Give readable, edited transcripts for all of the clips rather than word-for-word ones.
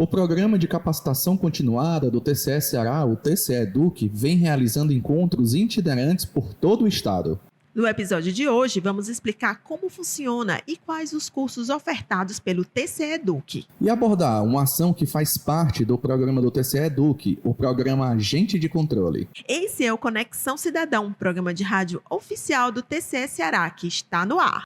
O Programa de Capacitação Continuada do TCE Ceará, o TCE EDUC, vem realizando encontros itinerantes por todo o estado. No episódio de hoje, vamos explicar como funciona e quais os cursos ofertados pelo TCE EDUC. E abordar uma ação que faz parte do programa do TCE EDUC, o programa Agente de Controle. Esse é o Conexão Cidadão, programa de rádio oficial do TCE Ceará, que está no ar.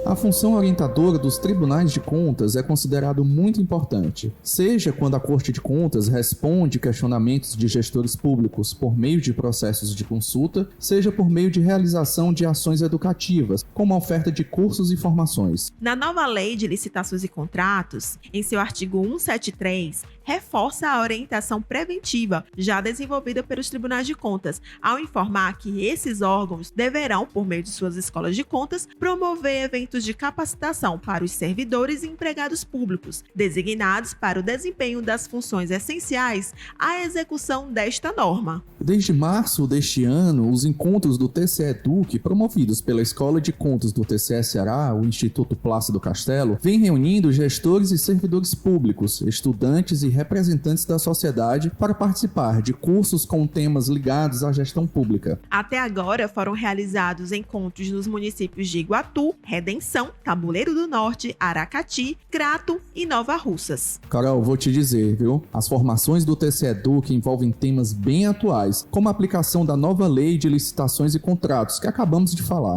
A função orientadora dos tribunais de contas é considerada muito importante, seja quando a Corte de Contas responde questionamentos de gestores públicos por meio de processos de consulta, seja por meio de realização de ações educativas, como a oferta de cursos e formações. Na nova Lei de Licitações e Contratos, em seu artigo 173, reforça a orientação preventiva já desenvolvida pelos tribunais de contas, ao informar que esses órgãos deverão, por meio de suas escolas de contas, promover eventos de capacitação para os servidores e empregados públicos, designados para o desempenho das funções essenciais à execução desta norma. Desde março deste ano, os encontros do TCE EDUC, promovidos pela Escola de Contas do TCE Ceará, o Instituto Plácido Castelo, vem reunindo gestores e servidores públicos, estudantes e representantes da sociedade para participar de cursos com temas ligados à gestão pública. Até agora foram realizados encontros nos municípios de Iguatu, Redenção, Tabuleiro do Norte, Aracati, Crato e Nova Russas. Carol, vou te dizer, viu? As formações do TCE EDUC envolvem temas bem atuais, como a aplicação da nova Lei de Licitações e Contratos, que acabamos de falar.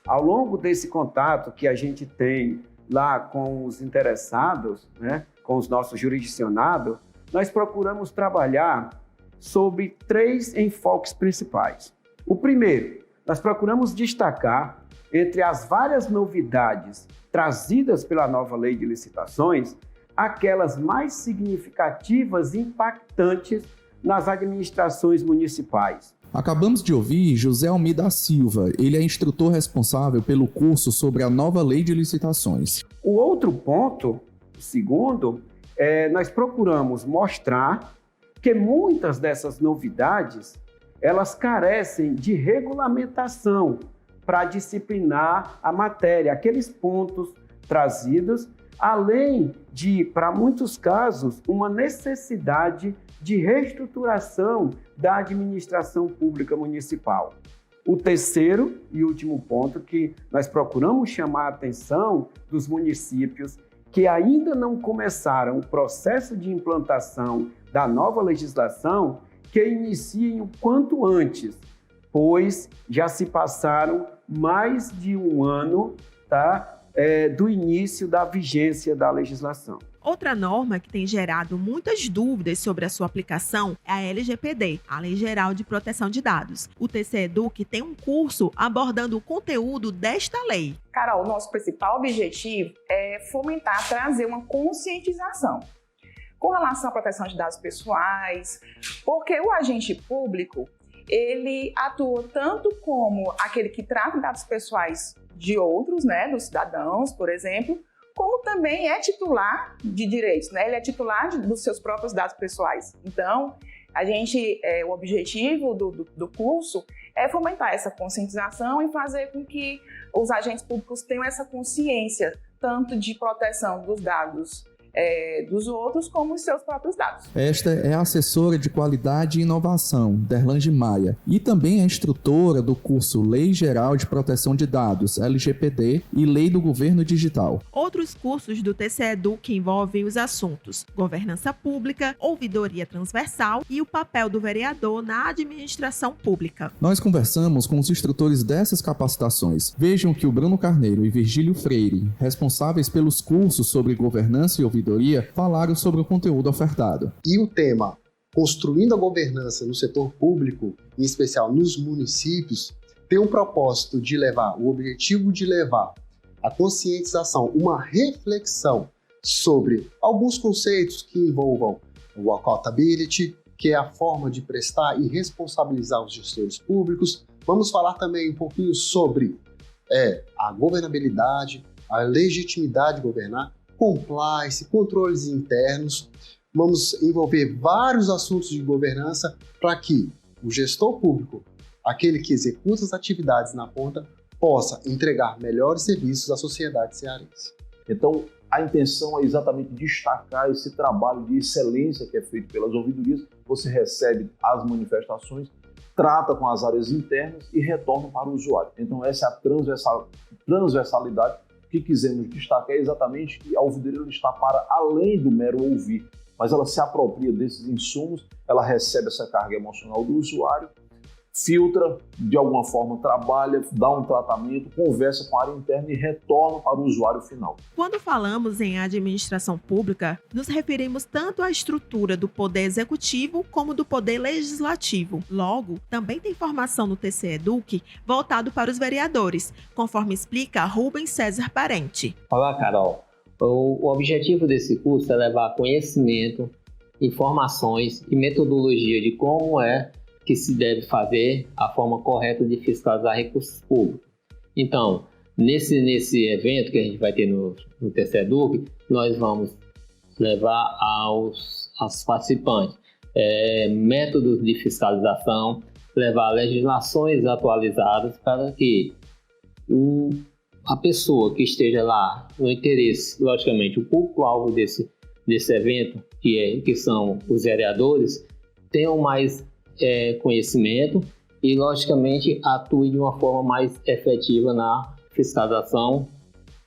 Ao longo desse contato que a gente tem lá com os interessados, com os nossos jurisdicionados, nós procuramos trabalhar sobre 3 enfoques principais. O primeiro, nós procuramos destacar, entre as várias novidades trazidas pela nova Lei de Licitações, aquelas mais significativas e impactantes nas administrações municipais. Acabamos de ouvir José Almeida Silva, ele é instrutor responsável pelo curso sobre a nova Lei de Licitações. O outro ponto, segundo, nós procuramos mostrar que muitas dessas novidades, elas carecem de regulamentação para disciplinar a matéria, aqueles pontos trazidos, além de, para muitos casos, uma necessidade de reestruturação da administração pública municipal. O terceiro e último ponto que nós procuramos chamar a atenção dos municípios que ainda não começaram o processo de implantação da nova legislação, que iniciem o quanto antes, pois já se passaram mais de um ano do início da vigência da legislação. Outra norma que tem gerado muitas dúvidas sobre a sua aplicação é a LGPD, a Lei Geral de Proteção de Dados. O TCE EDUC tem um curso abordando o conteúdo desta lei. Carol, nosso principal objetivo é fomentar, trazer uma conscientização com relação à proteção de dados pessoais, porque o agente público, ele atua tanto como aquele que trata dados pessoais de outros, dos cidadãos, por exemplo, como também é titular de direitos, ele é titular dos seus próprios dados pessoais. Então, o objetivo do curso é fomentar essa conscientização e fazer com que os agentes públicos tenham essa consciência, tanto de proteção dos dados dos outros, como os seus próprios dados. Esta é a assessora de qualidade e inovação, Derlange Maia, e também é instrutora do curso Lei Geral de Proteção de Dados, LGPD, e Lei do Governo Digital. Outros cursos do TCE EDUC envolvem os assuntos governança pública, ouvidoria transversal e o papel do vereador na administração pública. Nós conversamos com os instrutores dessas capacitações. Vejam que o Bruno Carneiro e Virgílio Freire, responsáveis pelos cursos sobre governança e ouvidoria, falaram sobre o conteúdo ofertado. E o tema Construindo a Governança no Setor Público, em especial nos municípios, tem um propósito de levar, o objetivo de levar a conscientização, uma reflexão sobre alguns conceitos que envolvam o accountability, que é a forma de prestar e responsabilizar os gestores públicos. Vamos falar também um pouquinho sobre a governabilidade, a legitimidade de governar, compliance, controles internos. Vamos envolver vários assuntos de governança para que o gestor público, aquele que executa as atividades na ponta, possa entregar melhores serviços à sociedade cearense. Então, a intenção é exatamente destacar esse trabalho de excelência que é feito pelas ouvidorias. Você recebe as manifestações, trata com as áreas internas e retorna para o usuário. Então, essa é a transversalidade que quisemos destacar, é exatamente que a ouvidoria está para além do mero ouvir, mas ela se apropria desses insumos, ela recebe essa carga emocional do usuário, filtra, de alguma forma trabalha, dá um tratamento, conversa com a área interna e retorna para o usuário final. Quando falamos em administração pública, nos referimos tanto à estrutura do poder executivo como do poder legislativo. Logo, também tem formação no TCE-EDUC voltado para os vereadores, conforme explica Rubens César Parente. Olá, Carol. O objetivo desse curso é levar conhecimento, informações e metodologia de como que se deve fazer a forma correta de fiscalizar recursos públicos. Então, nesse evento que a gente vai ter no TCE-EDUC, nós vamos levar aos participantes métodos de fiscalização, levar legislações atualizadas para que a pessoa que esteja lá no interesse, logicamente, o público-alvo desse evento, que são os vereadores, tenham mais conhecimento e, logicamente, atue de uma forma mais efetiva na fiscalização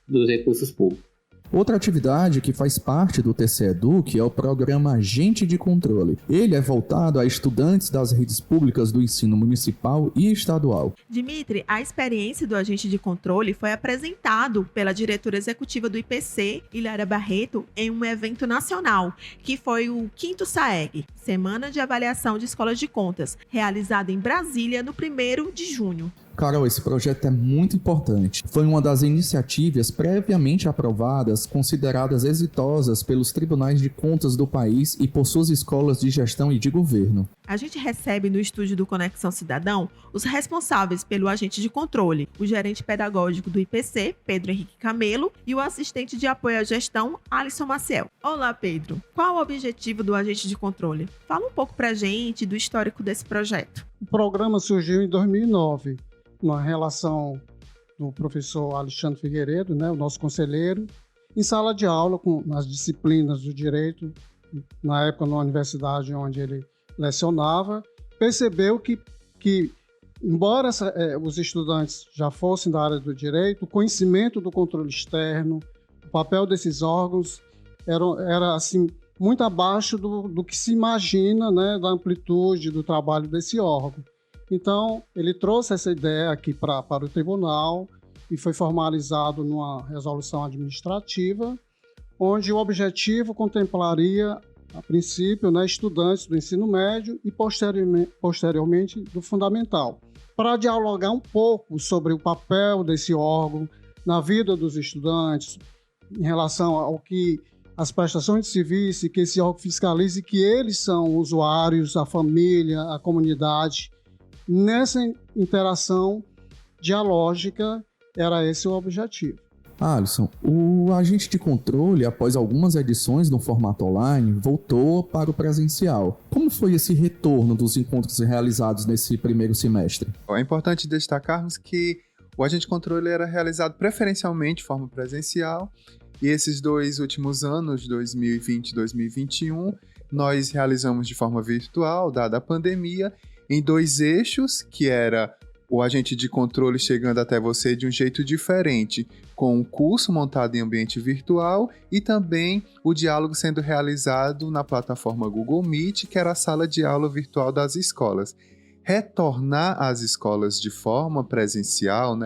dos recursos públicos. Outra atividade que faz parte do TCE-EDUC é o programa Agente de Controle. Ele é voltado a estudantes das redes públicas do ensino municipal e estadual. Dimitri, a experiência do agente de controle foi apresentado pela diretora executiva do IPC, Ilara Barreto, em um evento nacional, que foi o 5º SAEG, Semana de Avaliação de Escolas de Contas, realizado em Brasília no 1º de junho. Carol, esse projeto é muito importante. Foi uma das iniciativas previamente aprovadas, consideradas exitosas pelos tribunais de contas do país e por suas escolas de gestão e de governo. A gente recebe no estúdio do Conexão Cidadão os responsáveis pelo agente de controle, o gerente pedagógico do IPC, Pedro Henrique Camelo, e o assistente de apoio à gestão, Alisson Maciel. Olá, Pedro. Qual o objetivo do agente de controle? Fala um pouco pra gente do histórico desse projeto. O programa surgiu em 2009. Uma relação do professor Alexandre Figueiredo, o nosso conselheiro, em sala de aula com as disciplinas do direito, na época na universidade onde ele lecionava, percebeu que embora os estudantes já fossem da área do direito, o conhecimento do controle externo, o papel desses órgãos era assim, muito abaixo do que se imagina, da amplitude do trabalho desse órgão. Então, ele trouxe essa ideia aqui para o tribunal e foi formalizado numa resolução administrativa, onde o objetivo contemplaria, a princípio, estudantes do ensino médio e posteriormente do fundamental, para dialogar um pouco sobre o papel desse órgão na vida dos estudantes, em relação ao que as prestações de serviço, que esse órgão fiscalize, que eles são usuários, a família, a comunidade. Nessa interação dialógica, era esse o objetivo. Alisson, o agente de controle, após algumas edições no formato online, voltou para o presencial. Como foi esse retorno dos encontros realizados nesse primeiro semestre? É importante destacarmos que o agente de controle era realizado preferencialmente de forma presencial, e esses 2 últimos anos, 2020 e 2021, nós realizamos de forma virtual, dada a pandemia, em 2 eixos, que era o agente de controle chegando até você de um jeito diferente, com um curso montado em ambiente virtual e também o diálogo sendo realizado na plataforma Google Meet, que era a sala de aula virtual das escolas. Retornar às escolas de forma presencial,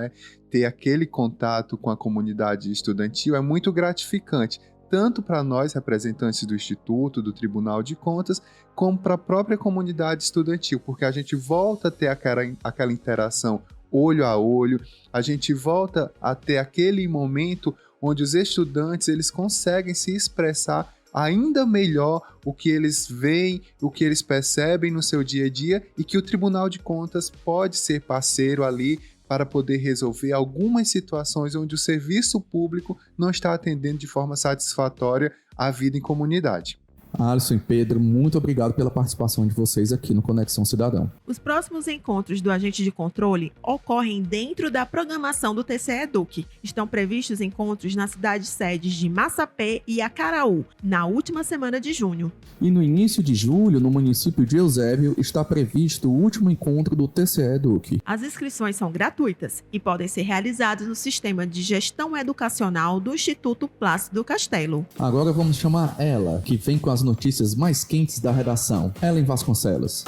ter aquele contato com a comunidade estudantil é muito gratificante, tanto para nós, representantes do Instituto, do Tribunal de Contas, como para a própria comunidade estudantil, porque a gente volta a ter aquela interação olho a olho, a gente volta a ter aquele momento onde os estudantes eles conseguem se expressar ainda melhor o que eles veem, o que eles percebem no seu dia a dia e que o Tribunal de Contas pode ser parceiro ali para poder resolver algumas situações onde o serviço público não está atendendo de forma satisfatória a vida em comunidade. Alisson e Pedro, muito obrigado pela participação de vocês aqui no Conexão Cidadão. Os próximos encontros do agente de controle ocorrem dentro da programação do TCE Eduque. Estão previstos encontros nas cidades sedes de Massapê e Acaraú, na última semana de junho. E no início de julho, no município de Eusébio, está previsto o último encontro do TCE Eduque. As inscrições são gratuitas e podem ser realizadas no Sistema de Gestão Educacional do Instituto Plácido Castelo. Agora vamos chamar ela, que vem com as notícias mais quentes da redação. Ellen Vasconcelos.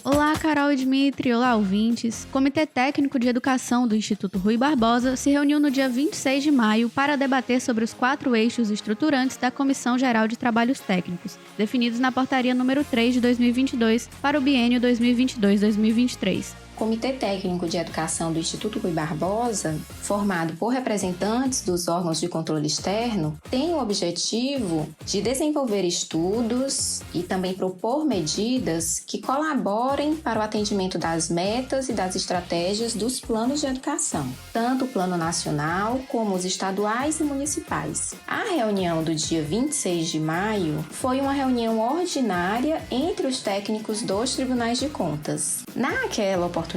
Olá, Carol e Dmitry. Olá, ouvintes. O Comitê Técnico de Educação do Instituto Rui Barbosa se reuniu no dia 26 de maio para debater sobre os 4 eixos estruturantes da Comissão Geral de Trabalhos Técnicos, definidos na Portaria número 3 de 2022 para o biênio 2022-2023. O Comitê Técnico de Educação do Instituto Rui Barbosa, formado por representantes dos órgãos de controle externo, tem o objetivo de desenvolver estudos e também propor medidas que colaborem para o atendimento das metas e das estratégias dos planos de educação, tanto o plano nacional como os estaduais e municipais. A reunião do dia 26 de maio foi uma reunião ordinária entre os técnicos dos tribunais de contas. Naquela oportunidade,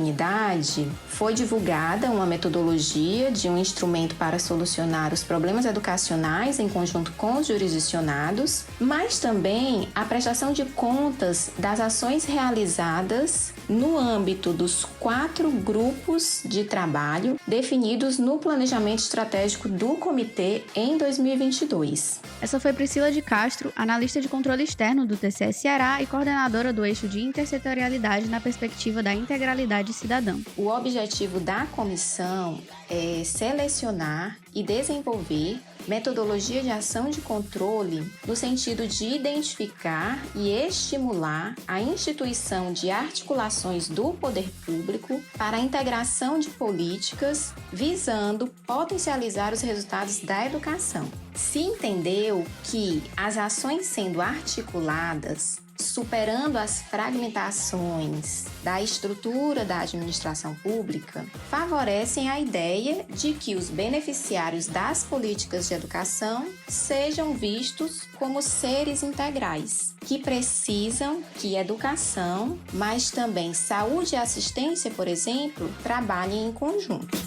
foi divulgada uma metodologia de um instrumento para solucionar os problemas educacionais em conjunto com os jurisdicionados, mas também a prestação de contas das ações realizadas no âmbito dos 4 grupos de trabalho definidos no planejamento estratégico do comitê em 2022. Essa foi Priscila de Castro, analista de controle externo do TCE Ceará e coordenadora do eixo de intersetorialidade na perspectiva da integralidade cidadã. O objetivo da comissão é selecionar e desenvolver metodologia de ação de controle no sentido de identificar e estimular a instituição de articulações do poder público para a integração de políticas visando potencializar os resultados da educação. Se entendeu que as ações sendo articuladas, superando as fragmentações da estrutura da administração pública, favorecem a ideia de que os beneficiários das políticas de educação sejam vistos como seres integrais, que precisam que educação, mas também saúde e assistência, por exemplo, trabalhem em conjunto.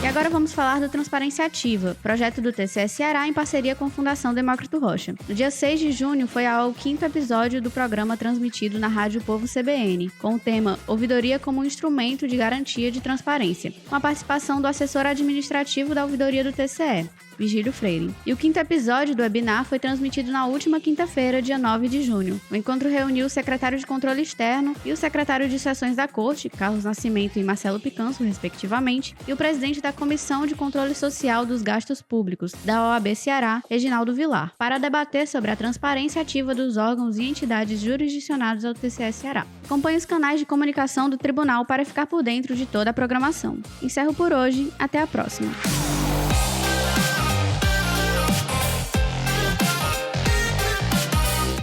E agora vamos falar do Transparência Ativa, projeto do TCE Ceará em parceria com a Fundação Demócrito Rocha. No dia 6 de junho foi ao 5º episódio do programa transmitido na Rádio Povo CBN, com o tema Ouvidoria como instrumento de garantia de transparência, com a participação do assessor administrativo da ouvidoria do TCE, Vigílio Freire. E o 5º episódio do webinar foi transmitido na última quinta-feira, dia 9 de junho. O encontro reuniu o secretário de Controle Externo e o secretário de Seções da Corte, Carlos Nascimento e Marcelo Picanso, respectivamente, e o presidente da Comissão de Controle Social dos Gastos Públicos, da OAB Ceará, Reginaldo Vilar, para debater sobre a transparência ativa dos órgãos e entidades jurisdicionados ao TCE Ceará. Acompanhe os canais de comunicação do tribunal para ficar por dentro de toda a programação. Encerro por hoje, até a próxima.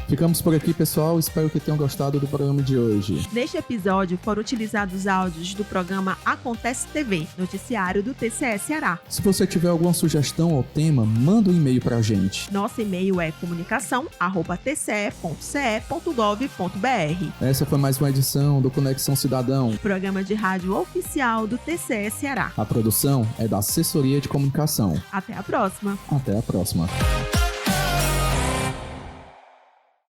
Ficamos por aqui, pessoal. Espero que tenham gostado do programa de hoje. Neste episódio foram utilizados áudios do programa Acontece TV, noticiário do TCE Ceará. Se você tiver alguma sugestão ou tema, manda um e-mail pra gente. Nosso e-mail é comunicação@tce.ce.gov.br. Essa foi mais uma edição do Conexão Cidadão, programa de rádio oficial do TCE Ceará. A produção é da Assessoria de Comunicação. Até a próxima. Até a próxima.